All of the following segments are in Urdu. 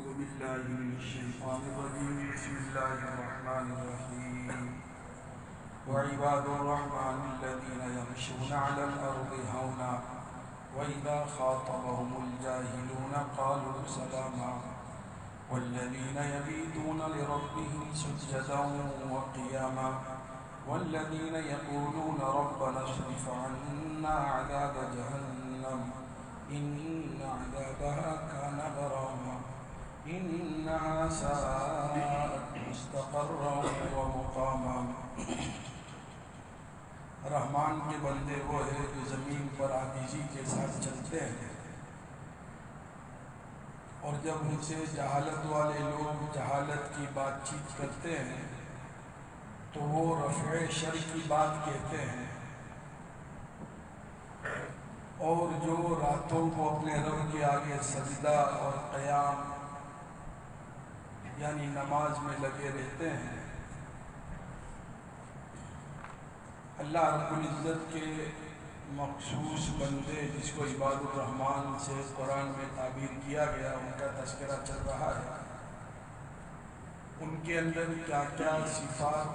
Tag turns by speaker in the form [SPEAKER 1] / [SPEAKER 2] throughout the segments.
[SPEAKER 1] أعوذ بالله من الشيطان الرجيم بسم الله الرحمن الرحيم وعباد الرحمن الذين يمشون على الأرض هونا وإذا خاطبهم الجاهلون قالوا سلاما والذين يبيتون لربهم سجدا وقياما والذين يقولون ربنا اصرف عنا عذاب جهنم إن عذابها كان غراما إنها ساءت مستقرا ومقاما۔ رحمان کے بندے وہ ہیں جو زمین پر عاجزی کے ساتھ چلتے ہیں، اور جب ان سے جہالت والے لوگ جہالت کی بات چیت کرتے ہیں تو وہ رفع شر کی بات کہتے ہیں، اور جو راتوں کو اپنے رب کے آگے سجدہ اور قیام یعنی نماز میں لگے رہتے ہیں، اللہ رب العزت کے مخصوص بندے جس کو عباد الرحمن سے قرآن میں تعبیر کیا گیا، ان کا تذکرہ چل رہا ہے۔ ان کے اندر کیا کیا صفات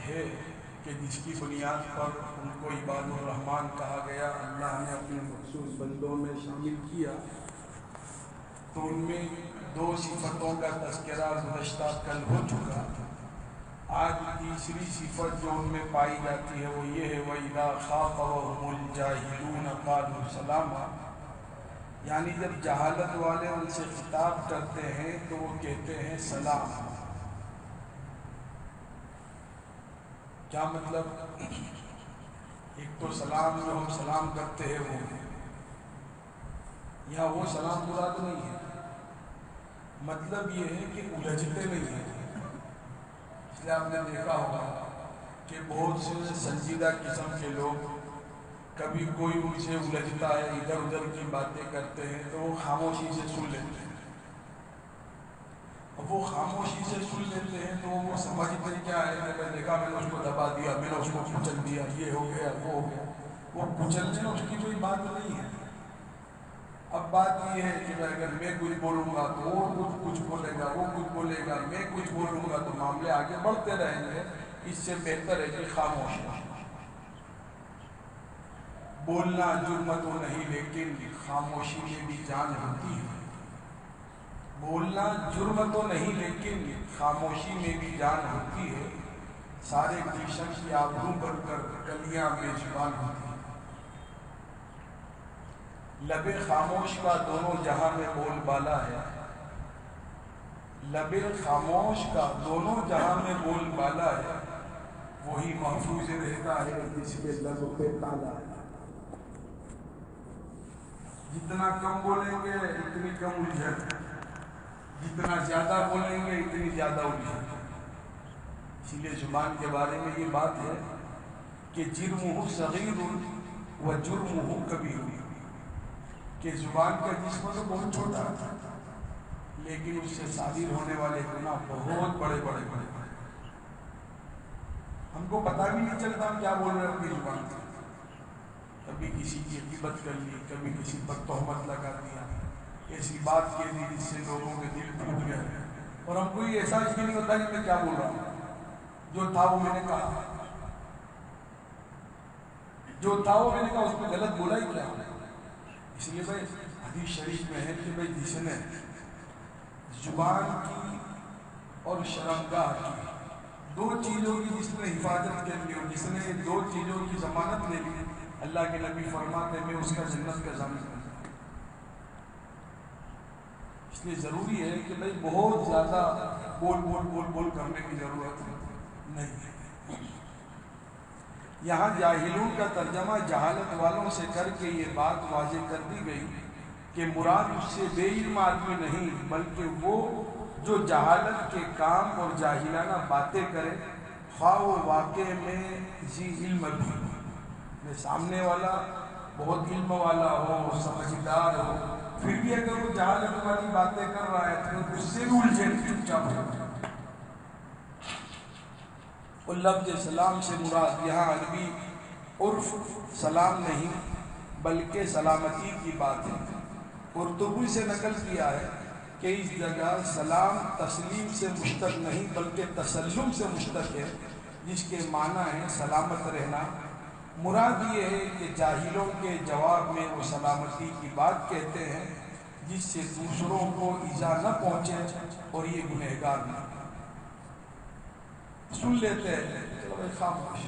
[SPEAKER 1] ہے کہ جس کی بنیاد پر ان کو عباد الرحمن کہا گیا، اللہ نے اپنے مخصوص بندوں میں شامل کیا۔ تو ان میں دو صفتوں کا تذکرہ گزشتہ کل ہو چکا۔ آج تیسری صفت جو ان میں پائی جاتی ہے وہ یہ ہے وَإِذَا خَاطَبَهُمُ الْجَاهِلُونَ قَالُوا سَلَامًا، یعنی جب جہالت والے ان سے خطاب کرتے ہیں تو وہ کہتے ہیں سلام۔ کیا مطلب؟ ایک تو سلام جو ہم سلام کرتے ہیں وہ یا وہ سلام مراد نہیں ہے، مطلب یہ ہے کہ الجھتے نہیں ہیں۔ اس لیے آپ نے دیکھا ہوگا کہ بہت سے سنجیدہ قسم کے لوگ کبھی کوئی ان سے الجھتا ہے، ادھر ادھر کی باتیں کرتے ہیں تو وہ خاموشی سے سن لیتے ہیں۔ اب وہ خاموشی سے سن لیتے ہیں تو وہ سمجھتے کیا ہے کہ میں دیکھا، میں نے اس کو دبا دیا، میں نے اس کو کچل دیا، یہ ہو گیا وہ ہو گیا۔ وہ کچلنے میں اس کی کوئی بات نہیں ہے۔ اب بات یہ ہے کہ اگر میں کچھ بولوں گا تو وہ کچھ بولے گا، وہ کچھ بولے گا، میں کچھ بولوں گا تو معاملے آگے بڑھتے رہیں گے۔ اس سے بہتر ہے کہ خاموش رہیں۔ بولنا جرم تو نہیں لیکن خاموشی میں بھی جان ہوتی ہے۔ بولنا جرم تو نہیں لیکن خاموشی میں بھی جان ہوتی ہے۔ سارے گلشن کی آبرو بڑھ کر کلیاں بے زبان ہوتی ہیں۔ لب خاموش کا دونوں جہاں میں بول بالا ہے، لب خاموش کا دونوں جہاں میں بول بالا ہے، وہی محفوظ رہتا ہے جس کے لب پہ تالا ہے۔ جتنا کم بولیں گے اتنی کم الجھن، جتنا زیادہ بولیں گے اتنی زیادہ الجھن۔ اسی لیے زبان کے بارے میں یہ بات ہے کہ جرمہ صغیر و جرمہ کبیر، کہ زبان کا جسم تو بہت چھوٹا لیکن اس سے صادر ہونے والے گناہ بہت بڑے بڑے بڑے۔ ہم کو پتہ بھی نہیں چلتا ہم کیا بول رہے ہیں اپنی زبان سے۔ کبھی کسی کی غیبت کر لی، کبھی کسی پر تہمت لگا دیا، ایسی بات کہہ دی جس سے لوگوں کے دل ٹوٹ گئے، اور ہم کو یہ احساس بھی نہیں ہوتا کہ میں کیا بول رہا ہوں۔ جو تھا وہ میں نے کہا، جو تھا وہ میں نے کہا، اس میں غلط بولا ہی کیا۔ اس لیے بھائی حدیث شریف میں ہے کہ بھائی جس نے زبان کی اور شرمگاہ کی، دو چیزوں کی جس نے حفاظت کر لی اور جس نے دو چیزوں کی ضمانت لے لی، اللہ کے نبی فرماتے ہیں میں اس کا جنت کا ضامن ہوں۔ اس لیے ضروری ہے کہ بھائی بہت زیادہ بول بول بول بول کرنے کی ضرورت نہیں ہے۔ یہاں جاہلون کا ترجمہ جہالت والوں سے کر کے یہ بات واضح کر دی گئی کہ مراد اس سے بے علم آدمی نہیں بلکہ وہ جو جہالت کے کام اور جاہلانہ باتیں کرے، خواہ وہ واقع میں ذی علم بھی، سامنے والا بہت علم والا ہو، سمجھدار ہو، پھر بھی اگر وہ جہالت والی باتیں کر رہا ہے تو اس سے بھی الجھن چپ چاپ ہو۔ اور لفظ سلام سے مراد یہاں عربی عرف سلام نہیں بلکہ سلامتی کی بات ہے۔ قرطبی سے نقل کیا ہے کہ اس جگہ سلام تسلیم سے مشتق نہیں بلکہ تسلم سے مشتق ہے، جس کے معنی ہے سلامت رہنا۔ مراد یہ ہے کہ جاہلوں کے جواب میں وہ سلامتی کی بات کہتے ہیں جس سے دوسروں کو ایذا نہ پہنچے اور یہ گنہگار نہ۔ سن لیتے ہیں چلو بھائی خاموش۔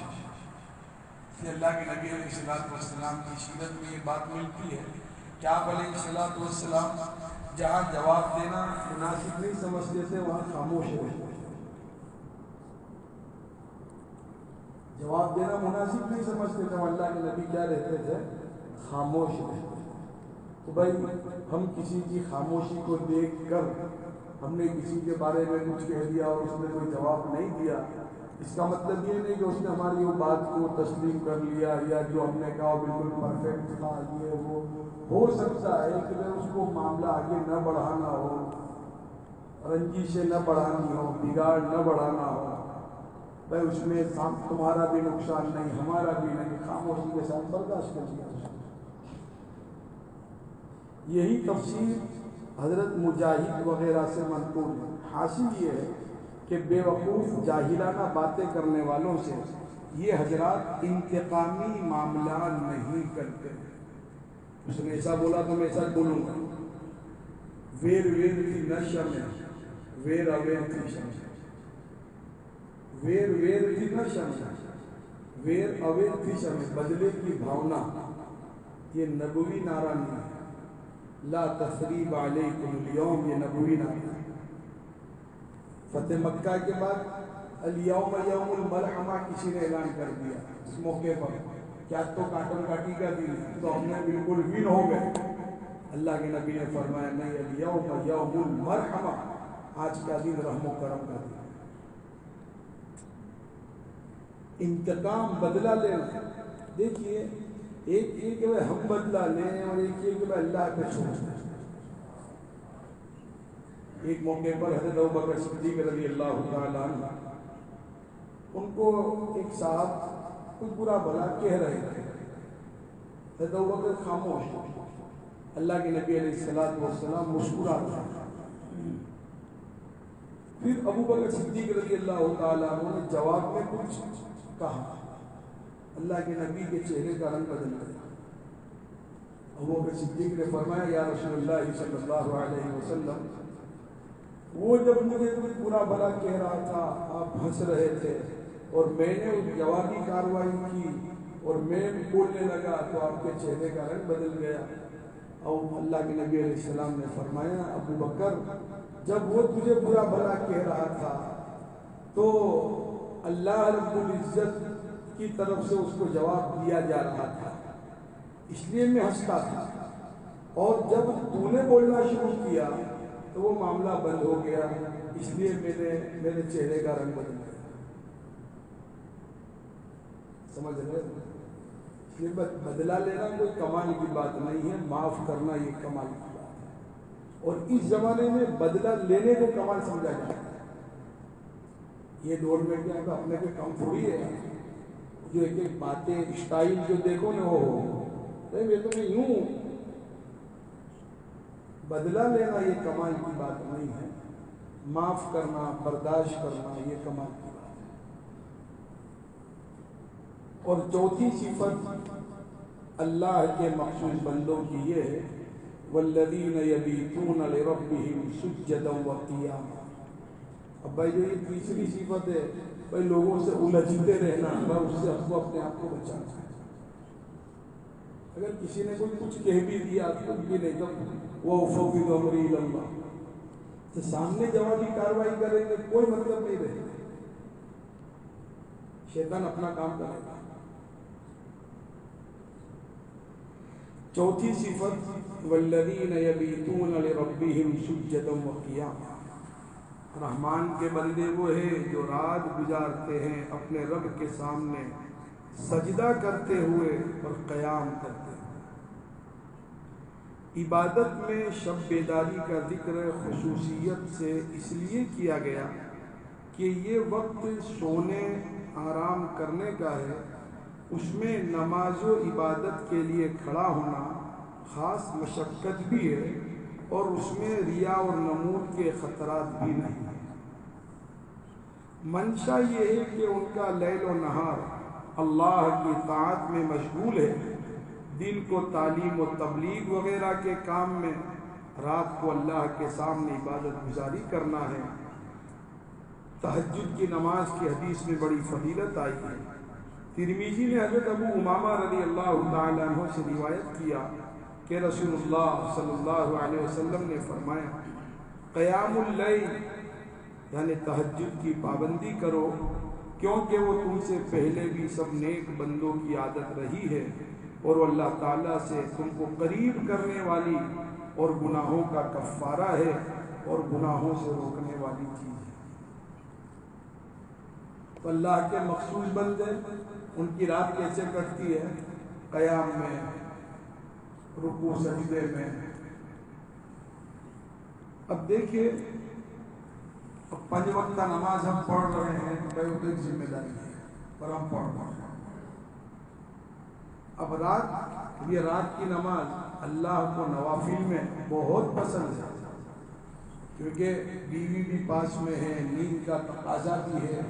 [SPEAKER 1] کہ اللہ کے نبی علیہ السلام کی سیرت میں یہ بات ملتی ہے کہ آپ علیہ السلام جہاں جواب دینا مناسب نہیں سمجھتے تھے وہاں خاموش رہتے تھے۔ جواب دینا مناسب نہیں سمجھتے تھے، اللہ کے نبی کیا رہتے تھے؟ خاموش رہتے تھے۔ تو بھائی ہم کسی کی خاموشی کو دیکھ کر ہم نے کسی کے بارے میں کچھ کہہ دیا اور اس نے کوئی جواب نہیں دیا، اس کا مطلب یہ نہیں کہ اس نے ہماری وہ بات کو تسلیم کر لیا یا جو ہم نے کہا بالکل پرفیکٹ تھا۔ یہ وہ ہو سکتا ہے کہ اس کو معاملہ آگے نہ بڑھانا ہو، رنجشیں نہ بڑھانی ہو، بگاڑ نہ بڑھانا ہو، بھائی اس میں تمہارا بھی نقصان نہیں ہمارا بھی نہیں، خاموشی کے ساتھ برداشت کر لیا۔ یہی تفسیر حضرت مجاہد وغیرہ سے منقول ہے۔ حاصل یہ ہے کہ بے وقوف جاہلانہ باتیں کرنے والوں سے یہ حضرات انتقامی معاملہ نہیں کرتے۔ اس نے ایسا بولا تو میں ایسا بولوں گا۔ ویر ویر تھی نہ شرم، ویر اویر تھی شرم، ویر ویر تھی نہ شرم، ویر اویر تھی شرم۔ بدلے کی بھاونا یہ نبوی نعرہ نہیں ہے۔ لا تثریب علیکم اليوم یہ نبوی نعرہ ہے۔ فتح مکہ کے بعد الیوم یوم الملحمہ کسی نے اعلان کر دیا اس موقع پر، کیا تو کاٹن کاٹی کا دن ہے، تو ہم نے بالکل وین ہو گئے۔ اللہ کے نبی نے فرمایا نہیں، الیوم یوم المرحمہ، آج کا دن رحم و کرم کا دن ہے۔ انتقام بدلہ لینا، دیکھیے ایک یہ کہ ہم بدلہ لیں اور ایک یہ کہ اللہ پہ چھوڑ دیں۔ ایک موقع پر حضرت ابوبکر صدیق رضی اللہ تعالیٰ عنہ ان کو ایک صاحب کچھ برا بھلا کہہ رہے تھے، حضرت ابوبکر خاموش، اللہ کے نبی علیہ السلام مسکراتے ہیں۔ پھر ابوبکر صدیق رضی اللہ تعالیٰ عنہ نے جواب میں کچھ کہا، اللہ کے نبی کے چہرے کا رنگ بدل گیا۔ ابوبکر صدیق نے فرمایا یا رسول اللہ صلی اللہ علیہ وسلم، وہ جب مجھے کچھ برا بھلا کہہ رہا تھا آپ ہنس رہے تھے اور میں نے اس جوابی کارروائی کی اور میں بولنے لگا تو آپ کے چہرے کا رنگ بدل گیا۔ اور اللہ کے نبی علیہ السلام نے فرمایا ابوبکر جب وہ تجھے برا بھلا کہہ رہا تھا تو اللہ رب العزت کی طرف سے اس کو جواب دیا جا رہا تھا، اس لیے میں ہنستا تھا، اور جب تو نے بولنا شروع کیا تو وہ معاملہ بند ہو گیا، اس لیے میرے چہرے کا رنگ بدل گیا۔ سمجھ رہے؟ اس لیے بدلہ لینا کوئی کمال کی بات نہیں ہے، معاف کرنا یہ کمال کی بات ہے، اور اس زمانے میں بدلہ لینے کو کمال سمجھا جاتا ہے۔ یہ دور میں کیا ہے اپنے پہ کم تھوڑی ہے، جو ایک ایک باتیں اسٹائل جو دیکھو نا یہ تو میں یوں، بدلہ لینا یہ کمال کی بات نہیں ہے، معاف کرنا برداشت کرنا یہ کمال کی بات ہے۔ اور چوتھی صفت اللہ کے مخصوص بندوں کی یہ ہے والذین یبیتون لربہم سجدا وقیاما۔ اب بھائی جو یہ تیسری صفت ہے، بھائی لوگوں سے الجھتے رہنا، بھائی اس سے اپنے آپ کو بچانا ہے۔ اگر کسی نے کوئی کچھ کہہ بھی دیا تو یہ نہیں کہ وَأُفَوِّضُ أَمْرِي إِلَى اللَّهِ، تو سامنے جوابی کارروائی کریں گے کوئی مطلب نہیں رہے گا، شیطان اپنا کام کرے گا۔ چوتھی صفت وَالَّذِينَ يَبِيتُونَ لِرَبِّهِمْ سُجَّدًا وَقِيَامًا، رحمان کے بندے وہ ہیں جو رات گزارتے ہیں اپنے رب کے سامنے سجدہ کرتے ہوئے اور قیام کرتے ہیں۔ عبادت میں شب بیداری کا ذکر خصوصیت سے اس لیے کیا گیا کہ یہ وقت سونے آرام کرنے کا ہے، اس میں نماز و عبادت کے لیے کھڑا ہونا خاص مشقت بھی ہے اور اس میں ریا اور نمود کے خطرات بھی نہیں ہیں۔ منشا یہ ہے کہ ان کا لیل و نہار اللہ کی طاعت میں مشغول ہے، دن کو تعلیم و تبلیغ وغیرہ کے کام میں، رات کو اللہ کے سامنے عبادت گزاری کرنا ہے۔ تہجد کی نماز کی حدیث میں بڑی فضیلت آئی ہے۔ ترمذی نے حضرت ابو امامہ رضی اللہ تعالیٰ عنہ سے روایت کیا کہ رسول اللہ صلی اللہ علیہ وسلم نے فرمایا، قیام اللیل یعنی تہجد کی پابندی کرو، کیونکہ وہ تم سے پہلے بھی سب نیک بندوں کی عادت رہی ہے، اور وہ اللہ تعالیٰ سے تم کو قریب کرنے والی اور گناہوں کا کفارہ ہے اور گناہوں سے روکنے والی چیز ہے۔ تو اللہ کے مخصوص بندے، ان کی رات کیسے کٹتی ہے؟ قیام میں، رکوع سجدے میں۔ اب دیکھیے، اب 5 وقت نماز ہم پڑھ رہے ہیں، ایک ذمہ داری ہے پر ہم پڑھ رہے ہیں۔ اب یہ رات کی نماز اللہ کو نوافل میں بہت پسند ہے، کیونکہ بیوی بھی پاس میں ہے، نیند کا تقاضا بھی ہے،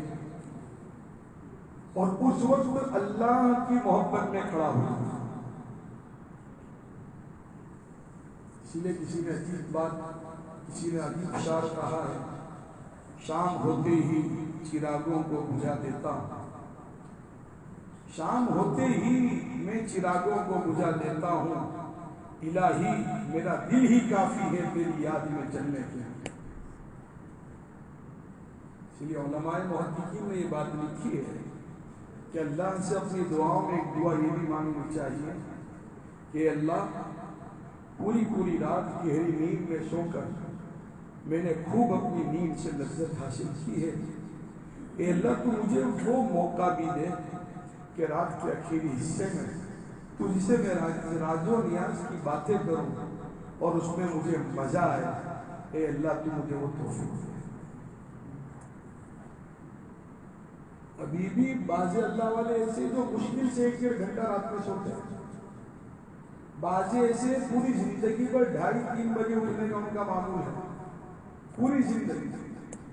[SPEAKER 1] اور اس وقت اللہ کی محبت میں کھڑا ہوا۔ اسی لیے کسی نے عجیب اشعار کہا ہے، شام ہوتے ہی چراغوں کو بجھا دیتا ہوں، شام ہوتے ہی میں چراغوں کو بجھا دیتا ہوں، الہی میرا دل ہی کافی ہے تیری یاد میں چلنے کے۔ اس لیے علماء محققین نے یہ بات لکھی ہے کہ اللہ سے اپنی دعاؤں میں ایک دعا یہ بھی مانگنی چاہیے کہ اللہ پوری رات گہری نیند میں سو کر میں نے خوب اپنی نیند سے لذت حاصل کی ہے، اے اللہ تو مجھے وہ موقع بھی دے کہ رات کے آخری حصے میں تجھ سے میں راز و نیاز کی باتیں کروں اور اس میں مجھے مزہ آئے، اے اللہ تو مجھے وہ توفیق دے۔ ابھی بھی بعض اللہ والے ایسے جو مشکل سے 1-1.5 گھنٹہ رات میں سوتے ہیں، بعض ایسے پوری زندگی پر 2:30-3 بجے اٹھنے کا ان کا معمول ہے، پوری زندگی،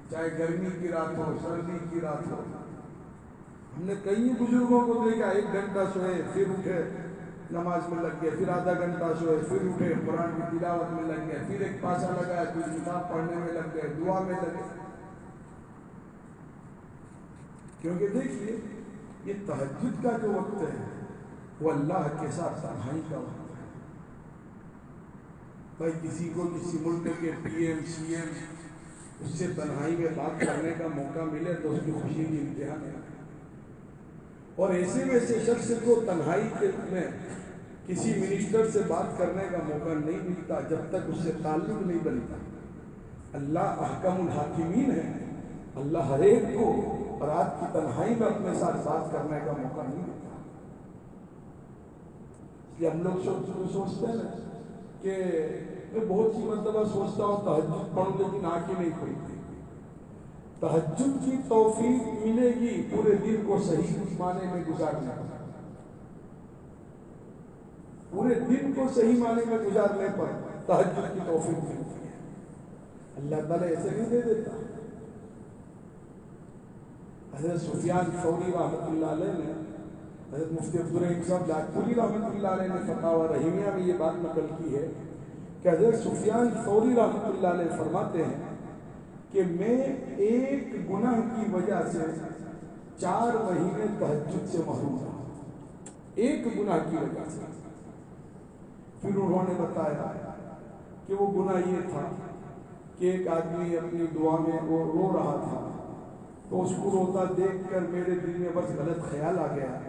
[SPEAKER 1] چاہے گرمی کی رات ہو، سردی کی رات ہو۔ ہم نے کئی بزرگوں کو دیکھا 1 گھنٹہ سوئے پھر اٹھے نماز میں لگ گئے، پھر آدھا گھنٹہ سوئے پھر اٹھے قرآن کی تلاوت میں لگ گئے، پھر ایک پاسا لگایا، پھر کتاب پڑھنے میں لگ گئے، دعا میں لگے۔ کیونکہ دیکھیے، یہ تہجد کا جو وقت ہے وہ اللہ کے ساتھ تنہائی کا وقت ہے۔ بھائی کسی کو کسی ملک کے پی ایم سی ایم اس سے تنہائی میں بات کرنے کا موقع ملے تو اس کی خوشی کی انتہا نہیں، اور ایسے ویسے شخص کو تنہائی کے میں کسی منسٹر سے بات کرنے کا موقع نہیں ملتا جب تک اس سے تعلق نہیں بنتا۔ اللہ احکم الحاکمین ہے، اللہ ہر ایک کو رات کی تنہائی میں اپنے ساتھ بات کرنے کا موقع نہیں دیتا۔ اس لیے ہم لوگ سوچتے ہیں نا کہ میں بہت سی مرتبہ سوچتا ہوں تہجد پڑھوں لیکن آنکھیں نہیں کھلتی۔ تہجد کی توفیق ملے گی پورے دن کو صحیح معنی میں گزارنے پر، پورے دن کو صحیح معنی میں گزارنے پر تہجد کی توفیق ملتی ہے۔ اللہ تعالیٰ ایسے نہیں دے دیتا۔ حضرت سفیان ثوری رحمۃ اللہ علیہ نے، حضرت مفتی عبدالرحیم صاحب لاجپوری رحمۃ اللہ علیہ نے فتاوی رحیمیہ میں یہ بات نقل کی ہے کہ حضرت سفیان ثوری رحمۃ اللہ علیہ فرماتے ہیں کہ میں ایک گناہ کی وجہ سے 4 مہینے تہجد سے محروم رہا، ایک گناہ کی وجہ سے۔ پھر انہوں نے بتایا کہ وہ گناہ یہ تھا کہ ایک آدمی اپنی دعا میں وہ رو رہا تھا، تو اس کو روتا دیکھ کر میرے دل میں بس غلط خیال آ گیا،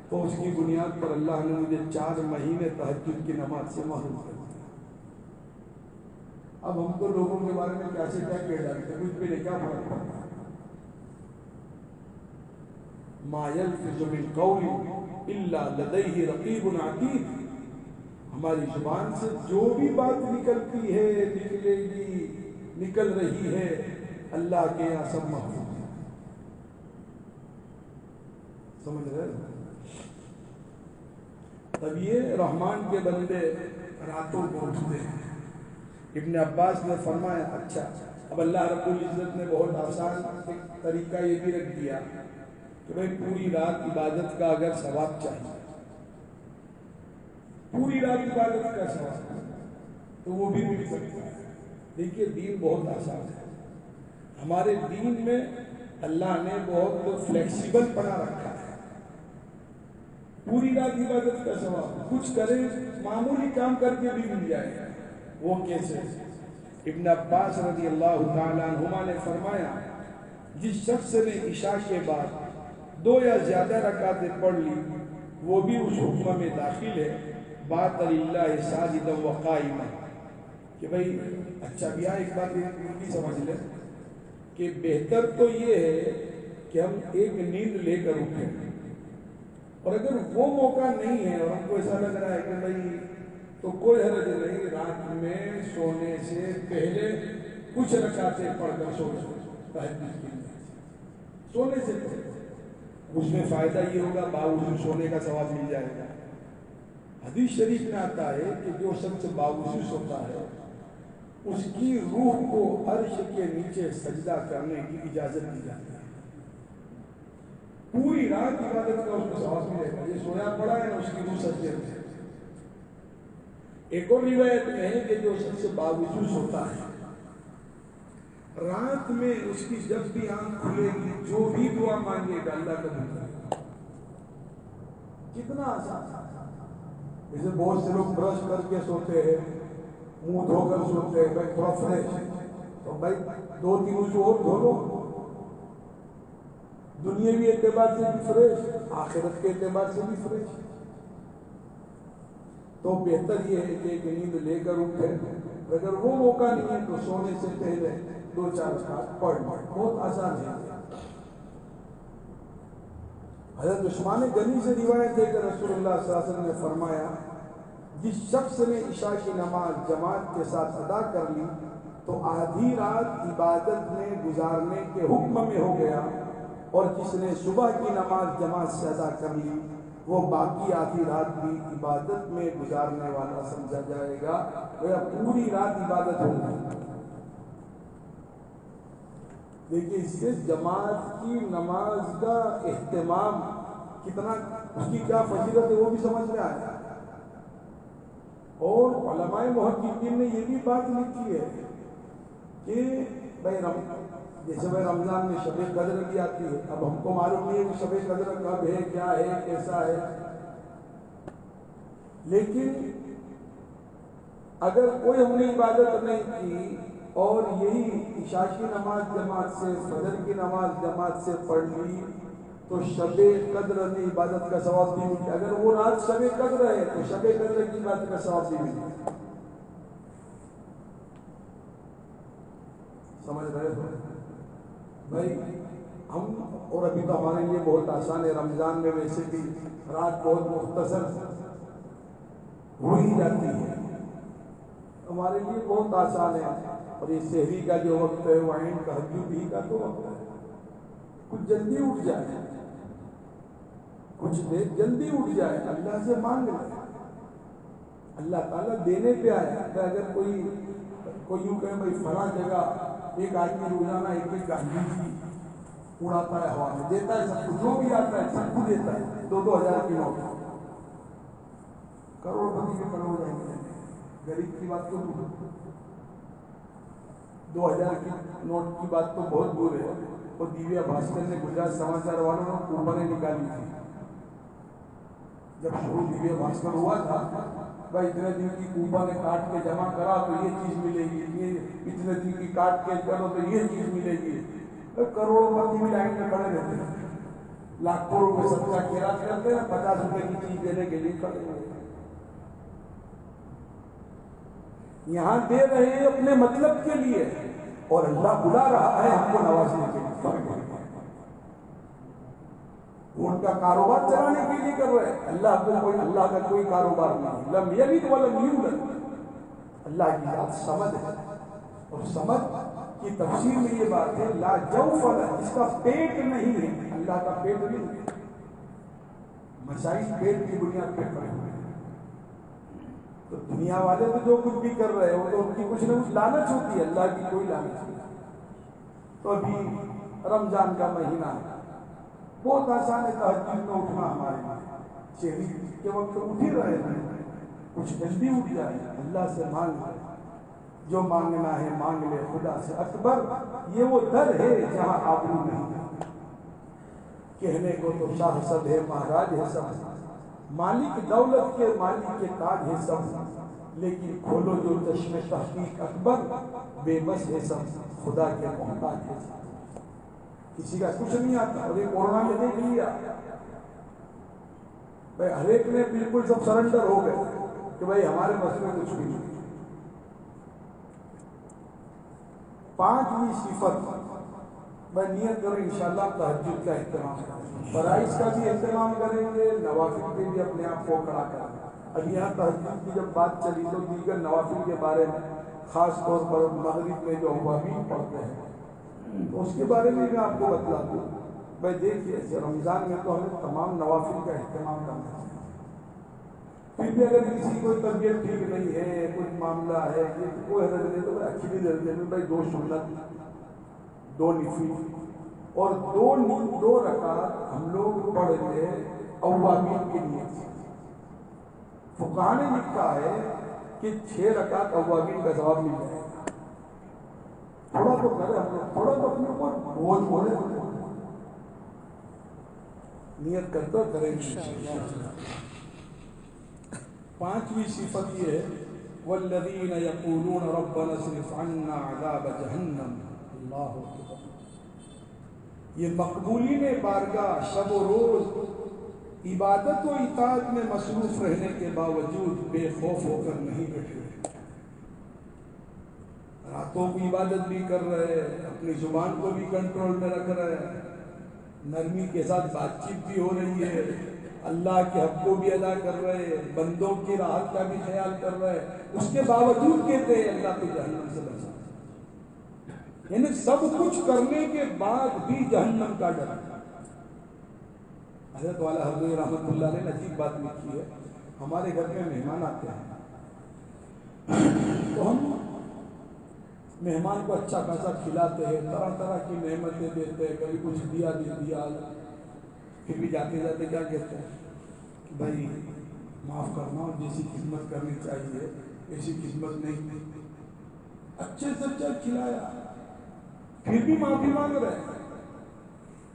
[SPEAKER 1] تو اس کی بنیاد پر اللہ نے مجھے 4 مہینے تہجد کی نماز سے محروم کر دیا۔ اب ہم تو لوگوں کے بارے میں کیا سے کیا کہہ ڈالتے ہیں، کچھ بھی نہیں، کیا فرق پڑتا۔ ما یلفظ من قول الا لدیہ رقیب عتید، ہماری زبان سے جو بھی بات نکلتی ہے، نکلے گی، نکل رہی ہے، اللہ کے یہاں سب محفوظ ہے۔ سمجھ رہے ہیں؟ تب یہ رحمان کے بندے راتوں کو اٹھتے ہیں، ابن عباس نے فرمایا اچھا، اب اللہ رب العزت نے بہت آسان ایک طریقہ یہ بھی رکھ دیا کہ بھائی پوری رات عبادت کا اگر ثواب چاہیے، پوری رات عبادت کا ثواب تو وہ بھی مل سکتا ہے۔ دیکھیے دین بہت آسان ہے، ہمارے دین میں اللہ نے بہت فلیکسیبل پنا رکھا ہے۔ پوری رات عبادت کا ثواب، کچھ کرے معمولی کام کر کے بھی مل جائے گا۔ وہ کیسے؟ ابن عباس رضی اللہ تعالیٰ عنہما نے فرمایا جس شخص نے عشاء کے بعد 2 یا زیادہ رکعتیں پڑھ لی وہ بھی اس حکم میں داخل ہے، بات للہ ساجدا و قائما، کہ بھائی اچھا بیا ایک بات یہ بھی سمجھ لیں کہ بہتر تو یہ ہے کہ ہم ایک نیند لے کر اٹھیں، اور اگر وہ موقع نہیں ہے اور ہم کو ایسا لگ رہا ہے کہ بھائی تو کوئی حرج نہیں، رات میں سونے سے پہلے کچھ رکعتیں پڑھ کر سو جاؤ، تہجد کی سونے سے پہلے، اس میں فائدہ یہ ہوگا باوضو سونے کا ثواب مل جائے گا۔ حدیث شریف میں آتا ہے کہ جو شخص باوضو سوتا ہے اس کی روح کو عرش کے نیچے سجدہ کرنے کی اجازت دی جاتی ہے، پوری رات عبادت کا اس کو ثواب ملے گا۔ یہ سویا پڑا ہے اس کی روح سجدے میں۔ ایک اور روایت میں ہے کہ جو شخص باوضو سوتا ہے رات میں اس کی جب بھی آنکھ کھلے گی جو بھی دعا مانگے گا اللہ قبول کرے گا۔ کتنا آسان ہے۔ جیسے بہت سے لوگ برش کر کے سوتے ہیں، منہ دھو کر سوتے ہیں، بھائی تھوڑا فریش، تو بھائی 2-3 وضو اور دھو لو، دنیاوی اعتبار سے بھی فریش، آخرت کے اعتبار سے بھی فریش۔ تو بہتر یہ ہے کہ ایک نیند لے کر اٹھے، اگر وہ موقع نہیں ہے تو سونے سے پہلے 2-4 رکعت پڑھ لیں، بہت آسان ہے۔ حضرت عثمان غنی سے روایت ہے کہ رسول اللہ صلی اللہ علیہ وسلم نے فرمایا جس شخص نے عشاء کی نماز جماعت کے ساتھ ادا کر لی تو آدھی رات عبادت میں گزارنے کے حکم میں ہو گیا، اور جس نے صبح کی نماز جماعت سے ادا کر لی وہ باقی آدھی رات بھی عبادت میں گزارنے والا سمجھا جائے گا، وہ پوری رات عبادت ہوگی۔ دیکھیے اس سے جماعت کی نماز کا اہتمام کتنا، اس کی کیا فضیلت ہے وہ بھی سمجھ میں آیا۔ اور علماء محققین نے یہ بھی بات لکھی ہے کہ بھائی جیسے بھائی رمضان میں شب قدر بھی آتی ہے، اب ہم کو معلوم نہیں ہے کہ شب قدر کب ہے، کیا ہے، کیسا ہے، لیکن اگر کوئی ہم نے عبادت نہیں کی اور یہی عشاء کی نماز جماعت سے، فجر کی نماز جماعت سے پڑھ لی تو شب قدر نے عبادت کا ثواب بھی ملتا ہے۔ اگر وہ رات شب قدر ہے تو شب قدر کی عبادت کا ثواب بھی ملتا ہے۔ سمجھ رہے ہو بھائی؟ ہم اور ابھی تو ہمارے لیے بہت آسان ہے، رمضان میں ویسے بھی رات بہت مختصر ہو ہی جاتی ہے، ہمارے لیے بہت آسان ہے۔ اور یہ سحری کا جو وقت ہے وہ عین تہجد ہی کا تو وقت ہے، کچھ جلدی اٹھ جائے، کچھ دیر جلدی اٹھ جائے، اللہ سے مانگ لے، اللہ تعالیٰ دینے پہ آیا۔ اگر کوئی یوں کہے بھائی فلاں جگہ ایک آدمی روزانہ 1 گاندھی جی اڑاتا ہے ہوا میں، دیتا ہے سب کو، جو بھی آتا ہے سب کو دیتا ہے، 2-2 ہزار کی نوٹ، کروڑ پتی کے کروڑ جائیں گے، غریب کی بات تو 2000 کی نوٹ کی بات تو بہت دور ہے۔ اور دیویا بھاسکر نے گجرات سماچار والوں نے کوپنیں نکالی تھی جب شروع دیویا بھاسکر ہوا تھا، بھائی اتنے دن کی کوپنیں کاٹ کے جمع کرا تو یہ چیز ملے گی، اتنے دن کی کاٹ کے کرو تو یہ چیز ملے گی۔ کروڑوں پتی بھی لائن میں کھڑے رہتے ہیں، لاکھوں روپے صدقہ خیرات کرتے ہیں، 50 روپے کی چیز دینے کے لیے کھڑے ہوئے۔ یہاں دے رہے ہیں اپنے مطلب کے لیے، اور اللہ بلا رہا ہے ہم کو نوازنے کے لیے۔ وہ ان کا کاروبار چلانے کے لیے کر رہے ہیں، اللہ کا کوئی کاروبار نہیں۔ لم یلد ولم یولد، اللہ کی ذات صمد ہے، اور صمد کی تفسیر میں یہ بات ہے لا جوف لہ، جس کا پیٹ نہیں ہے، اللہ کا پیٹ نہیں ہے۔ مسائل پیٹ کی بنیاد پہ کھڑے ہوئے ہیں۔ تو دنیا والے تو جو کچھ بھی کر رہے ہیں وہ تو ان کی کچھ نہ کچھ لالچ ہوتی ہے، اللہ کی کوئی لالچ نہیں۔ تو ابھی رمضان کا مہینہ ہے، بہت آسان ہے تہجد میں اٹھنا ہمارے لیے، شہری کے وقت تو اٹھ ہی رہے ہیں، کچھ جلدی اٹھ جائے، اللہ سے مانگ لے، جو مانگنا ہے مانگ لے خدا سے اکبر، یہ وہ در ہے جہاں آبرو نہیں ہے۔ کہنے کو تو شاہ سب ہے، مہاراج ہے سب، مالک دولت کے مالک کے تاج ہے سب، لیکن کھولو جو چشم تحقیق اکبر، بے بس ہے سب، خدا کے محتاج ہے سب۔ کسی کا کچھ نہیں آتا، اور یہ کورونا میں دیکھ لیا بھائی، ہر ایک نے بالکل سب سرنڈر ہو گئے کہ بھائی ہمارے بس میں کچھ بھی نہیں۔ پانچویں صفت میں نیت کروں انشاءاللہ تہجد کا اہتمام کریں، فرائض کا بھی اہتمام کریں گے، نوافل کے بھی اپنے آپ کو کھڑا کریں گے۔ اب یہاں تہجد کی جب بات چلی تو دیگر نوافل کے بارے میں، خاص طور پر مغرب میں جو اوابین پڑھتے ہیں تو اس کے بارے میں آپ کو بتلا دوں۔ بھائی دیکھیے، رمضان میں تو ہمیں تمام نوافل کا اہتمام کرنا چاہیے، پھر بھی اگر کسی کوئی طبیعت ٹھیک نہیں ہے، کچھ معاملہ ہے، کوئی حرج نہیں، تو اکیلی درجے میں بھائی 2 سنت، 2 نفل اور 2 رکعت ہم لوگ پڑھ لیں اوابین کے لیے۔ فقہاء نے لکھا ہے کہ 6 رکعت اوابین کا ثواب مل جائے گا۔ تھوڑا تو کرے ہم لوگ، تھوڑا تو اپنے اوپر بوجھ بولے، نیت کرتے کریں گے۔ پانچویں صفت یہ ہے والذین یقولون ربنا اصرف عنا عذاب جہنم، اللہ اکبر۔ یہ مقبولین بارگاہ شب و روز عبادت و اطاعت میں مصروف رہنے کے باوجود بے خوف ہو کر نہیں بیٹھے، راتوں کی عبادت بھی کر رہے، اپنی زبان کو بھی کنٹرول میں رکھ رہے، نرمی کے ساتھ بات چیت بھی ہو رہی ہے، اللہ کے حق کو بھی ادا کر رہے، بندوں کی راحت کا بھی خیال کر رہے، اس کے باوجود کہتے ہیں اللہ کو جہنم سے بچا۔ یعنی سب کچھ کرنے کے بعد بھی جہنم کا ڈر۔ حضرت والا حضرت رحمت اللہ علیہ نے عجیب بات لکھی ہے، ہمارے گھر میں مہمان آتے ہیں تو ہم مہمان کو اچھا خاصا کھلاتے ہیں، طرح طرح کی نعمتیں دیتے ہیں، کبھی کچھ دیا دے دیا، پھر بھی جاتے جاتے کیا کہتے ہیں کہ بھائی معاف کرنا، جیسی خدمت کرنی چاہیے ایسی خدمت نہیں، اچھے سے اچھا کھلایا پھر بھی معافی مانگ رہے ہیں۔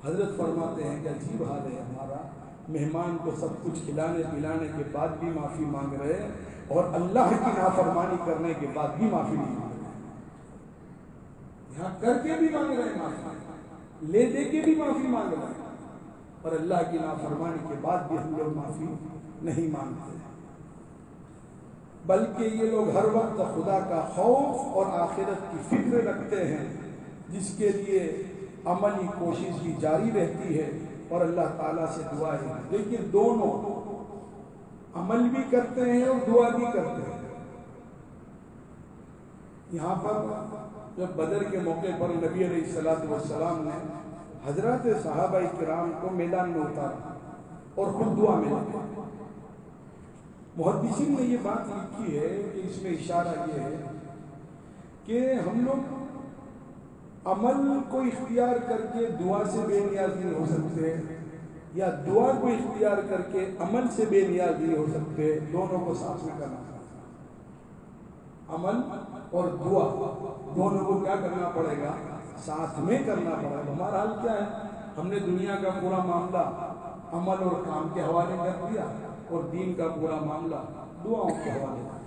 [SPEAKER 1] حضرت فرماتے ہیں کہ عجیب حال ہے ہمارا، مہمان کو سب کچھ کھلانے پلانے کے بعد بھی معافی مانگ رہے ہیں، اور اللہ کی نافرمانی کرنے کے بعد بھی معافی نہیں مانگ رہے، یہاں کر کے بھی مانگ رہے ہیں معافی، لے دے کے بھی معافی مانگ رہے ہیں، اور اللہ کی نافرمانی کے بعد بھی ہم لوگ معافی نہیں مانگتے، بلکہ یہ لوگ ہر وقت خدا کا خوف اور آخرت کی فکر رکھتے ہیں، جس کے لیے عملی کوشش بھی جاری رہتی ہے اور اللہ تعالیٰ سے دعا ہے۔ لیکن دونوں عمل بھی کرتے ہیں اور دعا بھی کرتے ہیں۔ یہاں پر جب بدر کے موقع پر نبی علیہ السلام نے حضرات صحابہ کرام کو میدان میں اتارا اور خود دعا میں لگے۔ محدثین نے یہ بات لکھی ہے کہ اس میں اشارہ یہ ہے کہ ہم لوگ عمل کو اختیار کر کے دعا سے بے نیاز نہیں ہو سکتے، یا دعا کو اختیار کر کے عمل سے بے نیاز نہیں ہو سکتے، دونوں کو ساتھ میں کرنا پڑتا ہے۔ عمل اور دعا دونوں کو کیا کرنا پڑے گا؟ ساتھ میں کرنا پڑے گا۔ ہمارا حال کیا ہے؟ ہم نے دنیا کا پورا معاملہ عمل اور کام کے حوالے کر دیا، اور دین کا پورا معاملہ دعاؤں کے حوالے کر دیا۔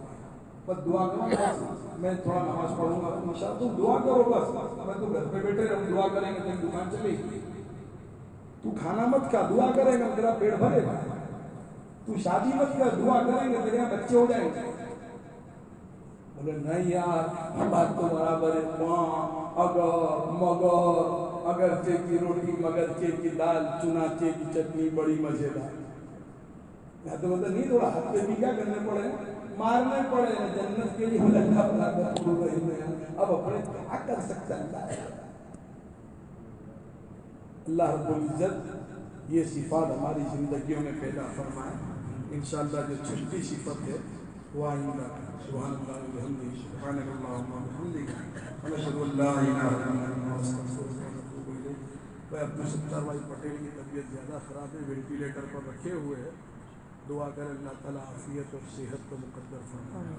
[SPEAKER 1] بس دعا کرو، میں تھوڑا نماز پڑھوں گا انشاءاللہ، تم دعا کرو بس، میں تو گھر پہ بیٹھے رہوں، دعا کریں گے تیری دکان چلے گی، تو کھانا مت کھا، دعا کرے گا تیرا پیٹ بھرے گا، تو شادی مت کر، دعا کریں گے تیرے بچے ہو جائیں گے۔ بولے نہیں یار، بات تو برابر ہے، اگر مگر، اگرچہ کی روٹی مگرچہ کی دال، چنانچہ کی چٹنی بڑی مزیدار۔ یا تو بولتے نہیں، تھوڑا ہاتھ پہ بھی کیا کرنے پڑے، مارنے پڑے، جنت کے لیے اللہ برابر پڑو رہی میں، اب اپنے کیا کر سکتا ہے اللہ رب العزت یہ صفات ہماری زندگیوں میں پیدا فرمائے۔ انشاءاللہ جو چھٹی صفت ہے وآئندہ سبحان اللہ وبحمدہ سبحانک اللہم وبحمدک ونشہد ان لا الہ الا انت نستغفرک ونتوب الیک۔ بھائی عبدالستار بھائی پٹیل کی طبیعت زیادہ خراب ہے، وینٹیلیٹر پر رکھے ہوئے ہیں، دعا کریں اللہ تعالیٰ عافیت اور صحت کو مقدر فرمائے۔